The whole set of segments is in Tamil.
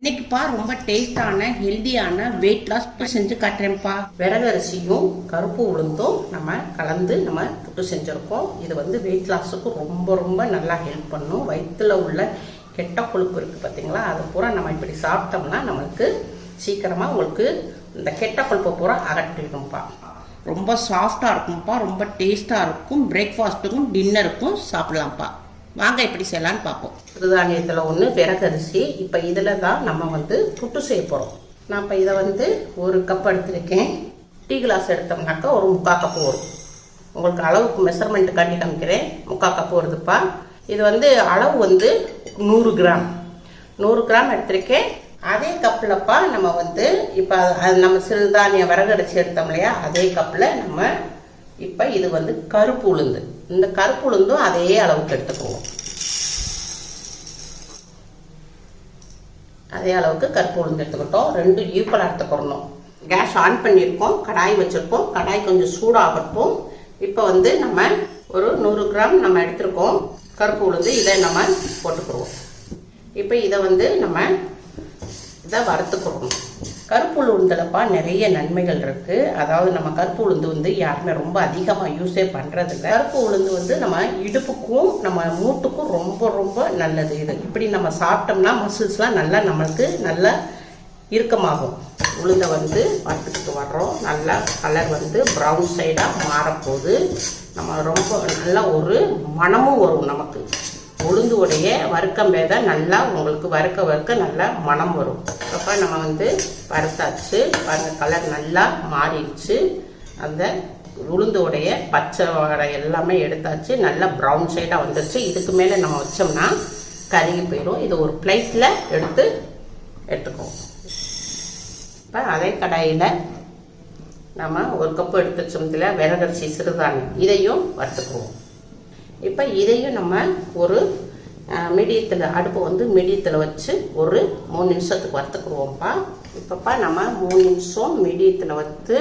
இன்னைக்குப்பா ரொம்ப டேஸ்டான ஹெல்தியான வெயிட் லாஸ் செஞ்சு காட்டுறேன்ப்பா. விறகரிசியும் கருப்பு உளுந்தும் நம்ம கலந்து நம்ம புட்டு செஞ்சுருக்கோம். இது வந்து வெயிட் லாஸுக்கு ரொம்ப ரொம்ப நல்லா ஹெல்ப் பண்ணும். வயிற்றுல உள்ள கெட்ட கொழுப்பு இருக்குது பார்த்தீங்களா, அது பூரா நம்ம இப்படி சாப்பிட்டோம்னா நம்மளுக்கு சீக்கிரமாக உங்களுக்கு இந்த கெட்ட கொழுப்பை பூரா அகற்றிடும்ப்பா. ரொம்ப சாஃப்டாக இருக்கும்ப்பா, ரொம்ப டேஸ்ட்டாக இருக்கும். பிரேக்ஃபாஸ்ட்டுக்கும் டின்னருக்கும் சாப்பிடலாம்ப்பா. வாங்க எப்படி செய்யலான்னு பார்ப்போம். சிறுதானியத்தில் ஒன்று விறகரிசி. இப்போ இதில் தான் நம்ம வந்து புட்டு செய்ய போகிறோம். நான் இப்போ இதை வந்து ஒரு கப் எடுத்துருக்கேன். டீ கிளாஸ் எடுத்தோம்னாக்கா ஒரு 3/4 கப்பு வரும். உங்களுக்கு அளவுக்கு மெஷர்மெண்ட்டு காட்டி காமிக்கிறேன். 3/4 கப்பு வருதுப்பா. இது வந்து அளவு வந்து 100 கிராம் 100 கிராம் எடுத்திருக்கேன். அதே கப்பில்ப்பா நம்ம வந்து இப்போ நம்ம சிறுதானிய விறகரிசி எடுத்தோம் இல்லையா, அதே கப்பில் நம்ம இப்போ இது வந்து கருப்பு உளுந்து. இந்த கருப்பு உளுந்தும் அதே அளவுக்கு எடுத்துக்குவோம். அதே அளவுக்கு கருப்பு உளுந்து எடுத்துக்கிட்டோம். 2 ஈக்குவலாக எடுத்துக்கிறணும். கேஸ் ஆன் பண்ணியிருக்கோம், கடாய் வச்சுருக்கோம். கடாய் கொஞ்சம் சூடாகட்டும். இப்போ வந்து நம்ம ஒரு 100 கிராம் நம்ம எடுத்துருக்கோம் கருப்பு உளுந்து. இதை நம்ம போட்டுக்குருவோம். இப்போ இதை வந்து நம்ம இதை வறுத்துக்கிறோம். கருப்பு உளுந்துலப்பா நிறைய நன்மைகள் இருக்குது. அதாவது நம்ம கருப்பு உளுந்து வந்து யாருமே ரொம்ப அதிகமாக யூஸே பண்ணுறதில்ல. கருப்பு உளுந்து வந்து நம்ம இடுப்புக்கும் நம்ம மூட்டுக்கும் ரொம்ப ரொம்ப நல்லது. இது இப்படி நம்ம சாப்பிட்டோம்னா மசில்ஸ்லாம் நல்லா நம்மளுக்கு நல்லா இறுக்கமாகும். உளுந்தை வந்து வறுத்துக்கிட்டு வர்றோம். நல்லா கலர் வந்து ப்ரௌன் சைடாக மாறப்போகுது. நம்ம ரொம்ப நல்லா ஒரு மணமும் வரும். நமக்கு உளுந்து உடைய வறுக்கம் பேத நல்லா உங்களுக்கு வறுக்க நல்லா மணம் வரும். அப்போ நம்ம வந்து வறுத்தாச்சு பாருங்க, கலர் நல்லா மாறிடுச்சு. அந்த உளுந்து உடைய பச்சை வடை எல்லாமே எடுத்தாச்சு. நல்லா ப்ரௌன் சைடாக வந்துடுச்சு. இதுக்கு மேலே நம்ம வச்சோம்னா கருகி போயிடும். இது ஒரு பிளேட்டில் எடுத்துக்குவோம். இப்போ அதே கடாயில் நம்ம ஒரு கப்பு எடுத்து வச்சோம்ல விறகரிசி சிறுதானியம், இதையும் வறுத்துக்குவோம். இப்போ இதையும் நம்ம ஒரு மீடியத்தில் அடுப்பு வந்து மீடியத்தில் வச்சு ஒரு 3 நிமிஷத்துக்கு வறுத்துக்குருவோம்ப்பா. இப்போப்பா நம்ம 3 நிமிஷம் மீடியத்தில் வறுத்து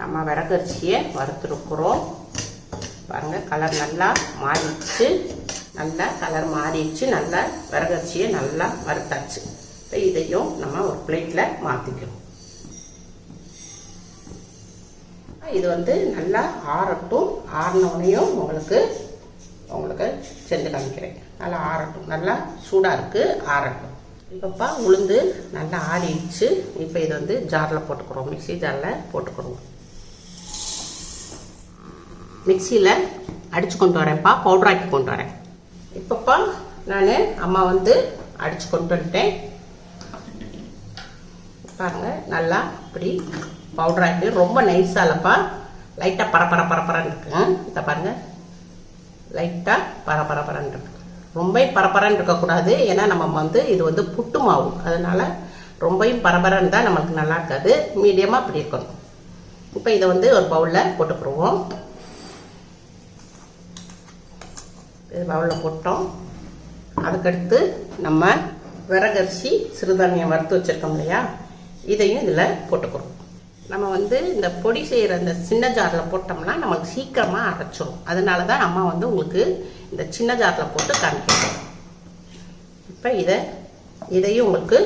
நம்ம விறகரிசியை வறுத்துருக்குறோம். பாருங்கள், கலர் நல்லா மாறிடுச்சு. நல்லா கலர் மாறிடுச்சு. நல்லா விறகரிசியை நல்லா வறுத்தாச்சு. இப்போ இதையும் நம்ம ஒரு பிளேட்டில் மாற்றிக்கிறோம். இது வந்து நல்லா ஆறட்டும். ஆறினோடனையும் உங்களுக்கு செஞ்சு காமிக்கிறேன். நல்லா ஆறட்டும். நல்லா சூடாக இருக்குது, ஆறட்டும். இப்போப்பா உளுந்து நல்லா ஆறிடுச்சு. இப்போ இது வந்து ஜாரில் போட்டுக்கிறோம். மிக்சி ஜாரில் போட்டுக்கிறோம். மிக்சியில் அடித்து கொண்டு வரேன்ப்பா, பவுடராக்கி கொண்டு வரேன். இப்போப்பா நான் அம்மா வந்து அடித்து கொண்டு வந்துட்டேன். பாருங்கள், நல்லா இப்படி பவுடராக்கி. ரொம்ப நைஸாக இல்லைப்பா, லைட்டாக பரப்பரன்னு இருக்குங்க. இதை பாருங்கள், லைட்டாக பரபரன்னு இருக்கு. ரொம்ப பரபரன்னு இருக்கக்கூடாது. ஏன்னா நம்ம வந்து இது வந்து புட்டு மாவு, அதனால ரொம்பவும் பரபரன்னு தான் நம்மளுக்கு நல்லா இருக்காது. மீடியமாக அப்படி இருக்கணும். இப்போ இதை வந்து ஒரு பவுலில் போட்டுக்குருவோம். இது பவுலில் போட்டோம். அதுக்கடுத்து நம்ம விறகரிசி சிறுதானியம் வறுத்து வச்சுருக்கோம் இல்லையா, இதையும் இதில் போட்டுக்கிறோம். நம்ம வந்து இந்த பொடி செய்கிற இந்த சின்ன ஜாரில் போட்டோம்னா நம்மளுக்கு சீக்கிரமாக அரைச்சிடும். அதனால தான் அம்மா வந்து உங்களுக்கு இந்த சின்ன ஜாரில் போட்டு காமிக்கிறோம். இப்போ இதையும் உங்களுக்கு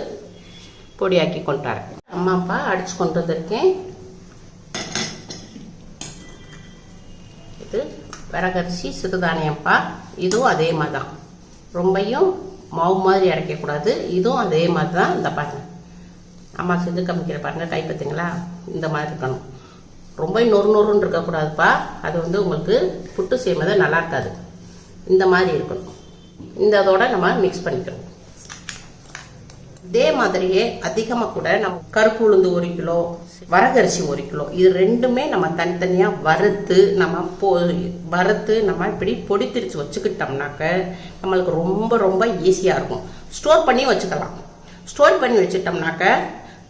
பொடியாக்கி கொண்டு வரேன். அம்மாப்பா அடித்து கொண்டு வந்திருக்கேன். இது விறகரிசி சிறுதானியம்ப்பா. இதுவும் அதே மாதிரி தான். ரொம்பையும் மாவு மாதிரி அரைக்கக்கூடாது. இதுவும் அதே மாதிரி தான். இந்த பாருங்க, அம்மா செஞ்சு காமிக்கிற பாருங்க, கை பார்த்தீங்களா, இந்த மாதிரி இருக்கணும். ரொம்ப நொறுன்னு இருக்கக்கூடாதுப்பா. அது வந்து உங்களுக்கு புட்டு செய்யும்போது நல்லா இருக்காது. இந்த மாதிரி இருக்கணும். இதோட நம்ம மிக்ஸ் பண்ணிக்கிறோம். இதே மாதிரியே அதிகமாக கூட நம்ம கருப்பு உளுந்து 1 கிலோ, வரகரிசி 1 கிலோ, இது ரெண்டுமே நம்ம தனித்தனியாக வறுத்து நம்ம இப்படி பொடி திரிச்சு வச்சுக்கிட்டோம்னாக்க நம்மளுக்கு ரொம்ப ரொம்ப ஈஸியாக இருக்கும். ஸ்டோர் பண்ணி வச்சுக்கலாம். ஸ்டோர் பண்ணி வச்சுட்டோம்னாக்க,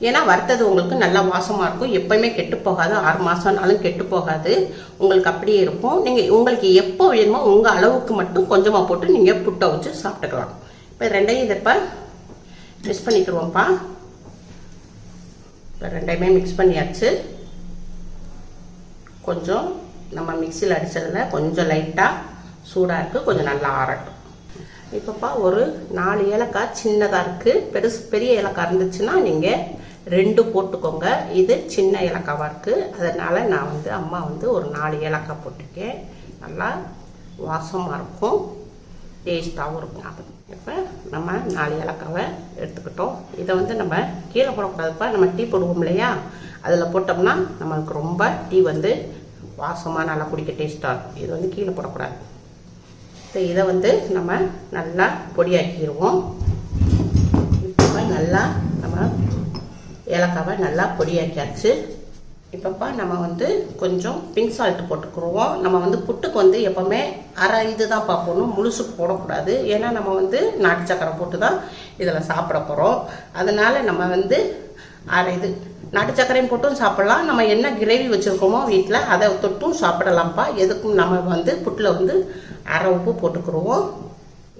ஏன்னா வறுத்தது உங்களுக்கு நல்லா வாசமாக இருக்கும். எப்போயுமே கெட்டு போகாது. 6 மாதம்னாலும் கெட்டு போகாது. உங்களுக்கு அப்படியே இருக்கும். நீங்கள் உங்களுக்கு எப்போ வேணுமோ உங்கள் அளவுக்கு மட்டும் கொஞ்சமாக போட்டு நீங்கள் புட்டை வச்சு சாப்பிட்டுக்கலாம். இப்போ ரெண்டையும் இதை இப்போ மிக்ஸ் பண்ணிக்கிறோம்ப்பா. இப்போ ரெண்டையுமே மிக்ஸ் பண்ணியாச்சு. கொஞ்சம் நம்ம மிக்சியில் அடித்ததில் கொஞ்சம் லைட்டாக சூடாக இருக்குது. கொஞ்சம் நல்லா ஆறட்டும். இப்போப்பா ஒரு 4 ஏலக்காய் சின்னதாக இருக்குது. பெரிய ஏலக்காய் இருந்துச்சுன்னா நீங்கள் 2 போட்டுக்கோங்க. இது சின்ன ஏலக்காவாக இருக்குது, அதனால் நான் வந்து அம்மா வந்து ஒரு 4 ஏலக்காய் போட்டிருக்கேன். நல்லா வாசமாக இருக்கும், டேஸ்ட்டாகவும் இருக்கும். இப்போ நம்ம 4 ஏலக்காவை எடுத்துக்கிட்டோம். இதை வந்து நம்ம கீழே போடக்கூடாதுப்பா. நம்ம டீ போடுவோம் இல்லையா, அதில் போட்டோம்னா நம்மளுக்கு ரொம்ப டீ வந்து வாசமாக நல்லா குடிக்க டேஸ்ட்டாக இருக்கும். இது வந்து கீழே போடக்கூடாது. இதை வந்து நம்ம நல்லா பொடியாக்கிடுவோம். இப்போ நல்லா நம்ம ஏலக்காவை நல்லா பொடியாக்கியாச்சு. இப்போப்பா நம்ம வந்து கொஞ்சம் பிங்க் சால்ட்டு போட்டுக்குருவோம். நம்ம வந்து புட்டுக்கு வந்து எப்போவுமே அரை இது தான் பார்ப்போம், முழுசு போடக்கூடாது. ஏன்னா நம்ம வந்து நாட்டு சக்கரை போட்டு தான் இதில் சாப்பிட போகிறோம். அதனால் நம்ம வந்து அரை இது நாட்டு சக்கரையும் போட்டும் சாப்பிட்லாம். நம்ம என்ன கிரேவி வச்சுருக்கோமோ வீட்டில் அதை தொட்டும் சாப்பிடலாம்ப்பா. எதுக்கும் நம்ம வந்து புட்டில் வந்து அரை உப்பு போட்டுக்குருவோம்.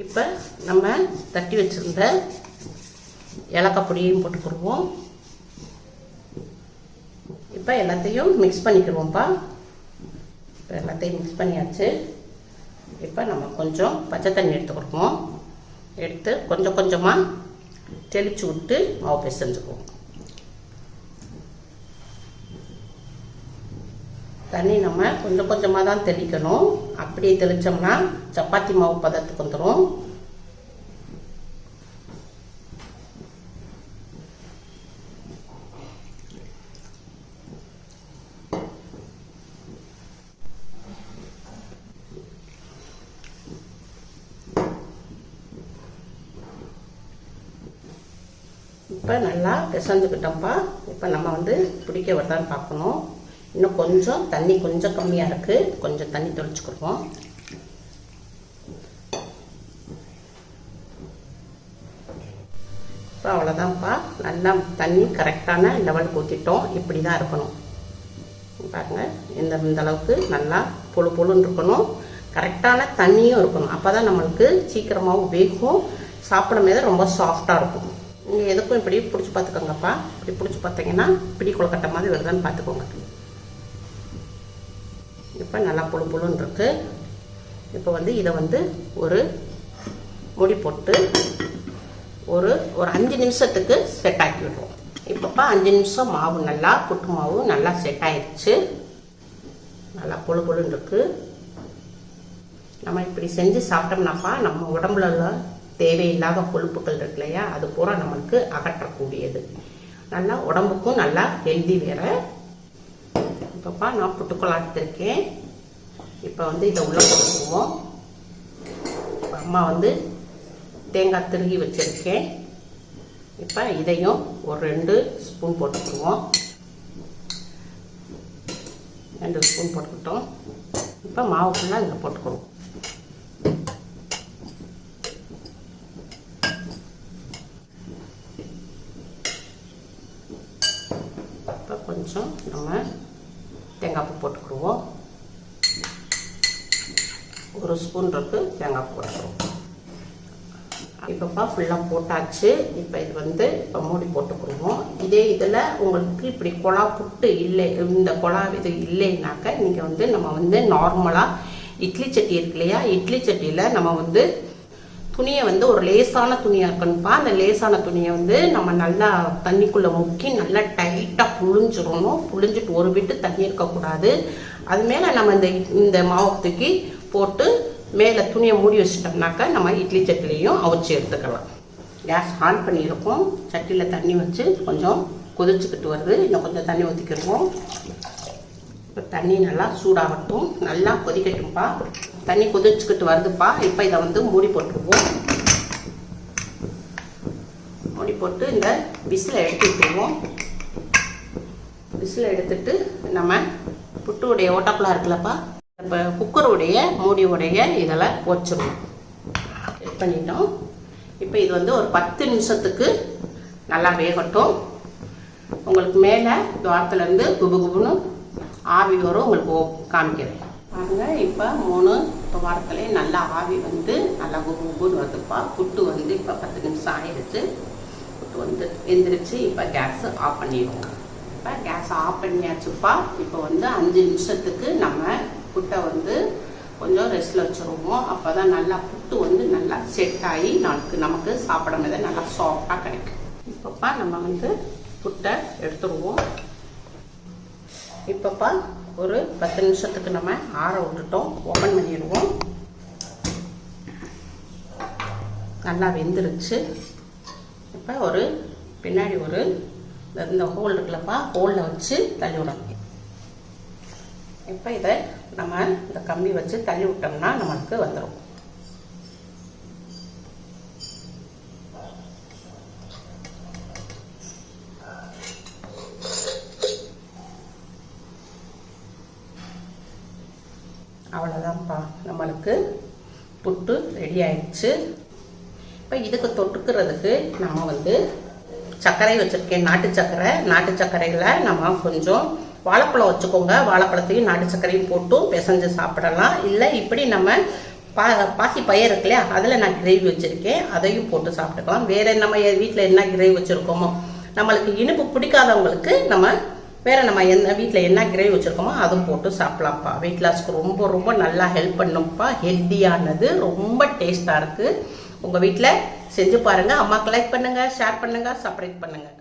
இப்போ நம்ம தட்டி வச்சுருந்த ஏலக்காய் பொடியையும் போட்டுக்குருவோம். இப்போ எல்லாத்தையும் மிக்ஸ் பண்ணிக்கிடுவோம்ப்பா. இப்போ எல்லாத்தையும் மிக்ஸ் பண்ணியாச்சு. இப்போ நம்ம கொஞ்சம் பச்சை தண்ணி எடுத்துக்கிடுவோம். எடுத்து கொஞ்சம் கொஞ்சமாக தெளித்து விட்டு மாவு பிசைஞ்சுக்குவோம். தண்ணி நம்ம கொஞ்சம் கொஞ்சமாக தான் தெளிக்கணும். அப்படியே தெளித்தோம்னா சப்பாத்தி மாவு பதத்துக்கு வந்துடும். இப்போ நல்லா பிசைஞ்சுக்கிட்டோம்ப்பா. இப்போ நம்ம வந்து பிடிக்க வருதான்னு பார்க்கணும். இன்னும் கொஞ்சம் தண்ணி கொஞ்சம் கம்மியாக இருக்குது, கொஞ்சம் தண்ணி தெளிச்சுக்கிடுவோம். இப்போ அவ்வளோதான்ப்பா. நல்லா தண்ணி கரெக்டான லெவலுக்கு ஊற்றிட்டோம். இப்படி தான் இருக்கணும் பாருங்கள். இந்த அளவுக்கு நல்லா பொழு பொழுன்னு இருக்கணும். கரெக்டான தண்ணியும் இருக்கணும். அப்போ தான் நம்மளுக்கு சீக்கிரமாகவும் வேகும், சாப்பிடும் போது ரொம்ப சாஃப்டாக இருக்கும். நீங்கள் எதுக்கும் இப்படி பிடிச்சி பார்த்துக்கோங்கப்பா. இப்படி பிடிச்சி பார்த்தீங்கன்னா பிடி கொழுக்கட்டை மாதிரி வருதான்னு பார்த்துக்கோங்க. இப்போ நல்லா புழு புழுன்னு இருக்கு. இப்போ வந்து இதை வந்து ஒரு முடி போட்டு ஒரு 5 நிமிஷத்துக்கு செட் ஆக்கி விடுவோம். இப்போப்பா 5 நிமிஷம் மாவு நல்லா புட்டு மாவு நல்லா செட் ஆயிடுச்சு. நல்லா புழு புழுன்னு இருக்கு. நம்ம இப்படி செஞ்சு சாப்பிட்டோம்னாப்பா நம்ம உடம்புல தேவையில்லாத கொழுப்புகள் இருக்கு இல்லையா, அது பூரா நம்மளுக்கு அகற்றக்கூடியது. நல்லா உடம்புக்கும் நல்லா ஹெல்தி வேற. இப்போப்பா நான் புட்டுக்குள்ள எடுத்திருக்கேன். இப்போ வந்து இதை உள்ளே போட்டுக்குவோம். அம்மா வந்து தேங்காய் திருகி வச்சுருக்கேன். இப்போ இதையும் ஒரு 2 ஸ்பூன் போட்டுக்குவோம். 2 ஸ்பூன் போட்டுக்கிட்டோம். இப்போ மாவு ஃபுல்லாக இதில் போட்டுக்குவோம். இப்போ கொஞ்சம் நம்ம தேங்காய் பூ போட்டுக்குருவோம். 1 ஸ்பூன் இருக்கு தேங்காய் பூ போட்டுக்குருவோம். இப்போப்பா ஃபுல்லாக போட்டாச்சு. இப்போ இது வந்து இப்போ மூடி போட்டுக்குருவோம். இதே இதில் உங்களுக்கு இப்படி குழா புட்டு இல்லை, இந்த குழா இது இல்லைன்னாக்க நீங்கள் வந்து நம்ம வந்து நார்மலாக இட்லி சட்டி இருக்கு இல்லையா, இட்லி சட்டியில் நம்ம வந்து துணியை வந்து ஒரு லேசான துணியாக இருக்கணும்ப்பா. அந்த லேசான துணியை வந்து நம்ம நல்லா தண்ணிக்குள்ளே முக்கி நல்லா டைட்டாக புழிஞ்சிடணும். புழிஞ்சிட்டு ஒரு விட்டு தண்ணி இருக்கக்கூடாது. அது மேலே நம்ம இந்த மாவு தூக்கி போட்டு மேலே துணியை மூடி வச்சிட்டோம்னாக்கா நம்ம இட்லி சட்டிலையும் அவிச்சு எடுத்துக்கலாம். கேஸ் ஆன் பண்ணியிருக்கோம். சட்டியில் தண்ணி வச்சு கொஞ்சம் கொதிச்சுக்கிட்டு வருது. இன்னும் கொஞ்சம் தண்ணி ஊற்றிக்கிடுவோம். இப்போ தண்ணி நல்லா சூடாகட்டும், நல்லா கொதிக்கட்டும்ப்பா. தண்ணி கொதிச்சுக்கிட்டு வருதுப்பா. இப்போ இதை வந்து மூடி போட்டுருவோம். மூடி போட்டு இந்த விசிலை எடுத்துக்கிடுவோம். விசிலை எடுத்துட்டு நம்ம புட்டுடைய ஓட்டக்குள்ளா இருக்குல்லப்பா, இப்போ குக்கருடைய மூடியுடைய இதில் வச்சிடணும். செட் பண்ணிட்டோம். இப்போ இது வந்து ஒரு 10 நிமிஷத்துக்கு நல்லா வேகட்டும். உங்களுக்கு மேலே துவாரத்துலேருந்து குபு குபுன்னு ஆவி வரும். உங்களுக்கு காமிக்கிறேன் பாருங்க. இப்போ 3 வாரத்திலே நல்லா ஆவி வந்து நல்லா குபு குபுன்னு வருதுப்பா. புட்டு வந்து இப்போ 10 நிமிஷம் ஆயிடுச்சு. புட்டு வந்து எந்திரிச்சு இப்போ கேஸ் ஆஃப் பண்ணிடுவோம். இப்போ கேஸ் ஆஃப் பண்ணியாச்சுப்பா. இப்போ வந்து 5 நிமிஷத்துக்கு நம்ம புட்டை வந்து கொஞ்சம் ரெஸ்ட்டில் வச்சுருவோம். அப்போ தான் நல்லா புட்டு வந்து நல்லா செட் ஆகி நமக்கு சாப்பிடும் போது நல்லா சாஃப்டாக கிடைக்கும். இப்போப்பா நம்ம வந்து புட்டை எடுத்துருவோம். இப்போப்பா ஒரு 10 நிமிஷத்துக்கு நம்ம ஆற விட்டுட்டோம். ஓப்பன் பண்ணிடுவோம். நல்லா வெந்துருச்சு. இப்போ ஒரு பின்னாடி இந்த ஹோல் இருக்குல்லப்பா, ஹோலில் வச்சு தள்ளி விடணும். இப்போ இதை நம்ம இந்த கம்பி வச்சு தள்ளி விட்டோம்னா நமக்கு வந்துடும். அவ்வளோதான்ப்பா, நம்மளுக்கு புட்டு ரெடி ஆயிடுச்சு. இப்போ இதுக்கு தொட்டுக்கிறதுக்கு நம்ம வந்து சர்க்கரை வச்சுருக்கேன், நாட்டு சர்க்கரையில் நம்ம கொஞ்சம் வாழைப்பழம் வச்சுக்கோங்க. வாழைப்பழத்தையும் நாட்டு சர்க்கரையும் போட்டு பிசைஞ்சு சாப்பிடலாம். இல்லை இப்படி நம்ம பாசி பயிர் இருக்கு இல்லையா, அதில் நான் கிரேவி வச்சுருக்கேன், அதையும் போட்டு சாப்பிட்டுக்கலாம். வேறு நம்ம வீட்டில் என்ன கிரேவி வச்சுருக்கோமோ, நம்மளுக்கு இனிப்பு பிடிக்காதவங்களுக்கு நம்ம வீட்டில் என்ன கிரேவி வச்சுருக்கோமோ அதுவும் போட்டு சாப்பிடலாம்ப்பா. வெயிட் லாஸ்க்கு ரொம்ப ரொம்ப நல்லா ஹெல்ப் பண்ணும்ப்பா. ஹெல்த்தியானது, ரொம்ப டேஸ்ட்டாக இருக்குது. உங்கள் வீட்டில் செஞ்சு பாருங்கள். அம்மாவுக்கு லைக் பண்ணுங்கள், ஷேர் பண்ணுங்கள், சப்ஸ்கிரைப் பண்ணுங்கள்.